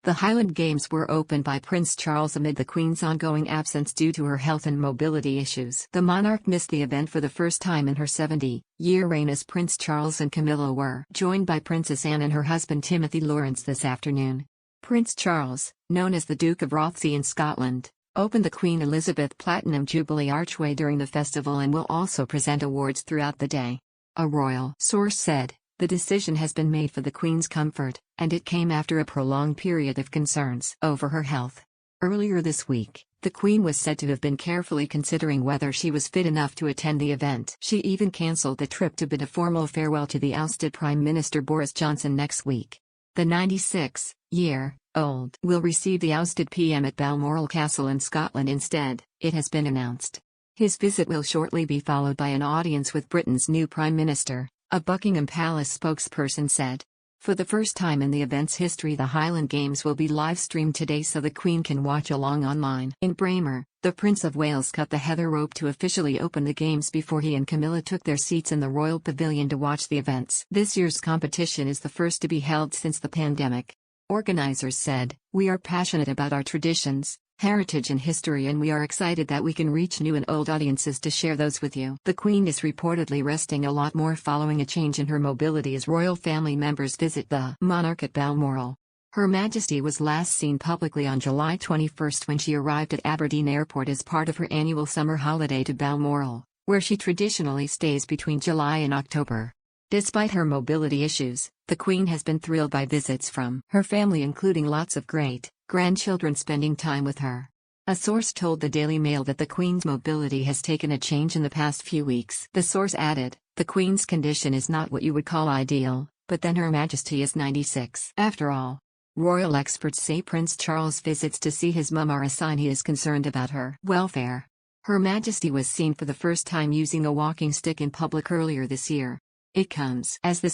The Highland Games were opened by Prince Charles amid the Queen's ongoing absence due to her health and mobility issues. The monarch missed the event for the first time in her 70-year reign as Prince Charles and Camilla were joined by Princess Anne and her husband Timothy Lawrence this afternoon. Prince Charles, known as the Duke of Rothesay in Scotland, opened the Queen Elizabeth Platinum Jubilee Archway during the festival and will also present awards throughout the day. A royal source said, "The decision has been made for the Queen's comfort, and it came after a prolonged period of concerns over her health." Earlier this week, the Queen was said to have been carefully considering whether she was fit enough to attend the event. She even cancelled the trip to bid a formal farewell to the ousted Prime Minister Boris Johnson next week. The 96-year-old will receive the ousted PM at Balmoral Castle in Scotland instead, it has been announced. His visit will shortly be followed by an audience with Britain's new Prime Minister, a Buckingham Palace spokesperson said. For the first time in the event's history, the Highland Games will be live-streamed today so the Queen can watch along online. In Braemar, the Prince of Wales cut the heather rope to officially open the Games before he and Camilla took their seats in the Royal Pavilion to watch the events. This year's competition is the first to be held since the pandemic. Organizers said, "We are passionate about our traditions, heritage and history, and we are excited that we can reach new and old audiences to share those with you." The Queen is reportedly resting a lot more following a change in her mobility as royal family members visit the monarch at Balmoral. Her Majesty was last seen publicly on July 21 when she arrived at Aberdeen Airport as part of her annual summer holiday to Balmoral, where she traditionally stays between July and October. Despite her mobility issues, the Queen has been thrilled by visits from her family, including lots of grandchildren spending time with her. A source told the Daily Mail that the Queen's mobility has taken a change in the past few weeks. The source added, "The Queen's condition is not what you would call ideal, but then Her Majesty is 96. After all." Royal experts say Prince Charles' visits to see his mum are a sign he is concerned about her welfare. Her Majesty was seen for the first time using a walking stick in public earlier this year. It comes as the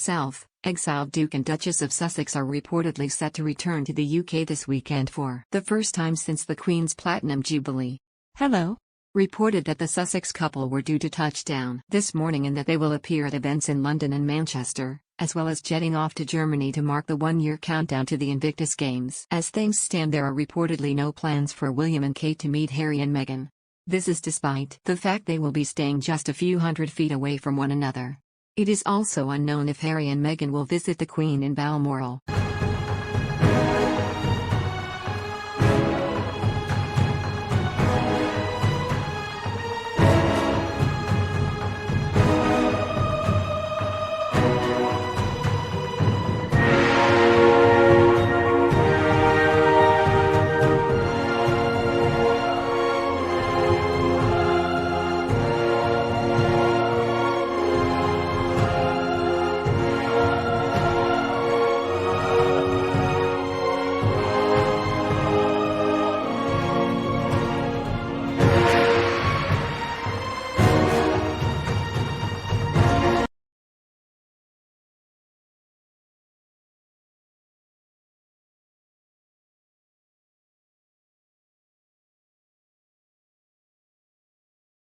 exiled Duke and Duchess of Sussex are reportedly set to return to the UK this weekend for the first time since the Queen's Platinum Jubilee. Hello? Reported that the Sussex couple were due to touch down this morning and that they will appear at events in London and Manchester, as well as jetting off to Germany to mark the one-year countdown to the Invictus Games. As things stand, there are reportedly no plans for William and Kate to meet Harry and Meghan. This is despite the fact they will be staying just a few hundred feet away from one another. It is also unknown if Harry and Meghan will visit the Queen in Balmoral.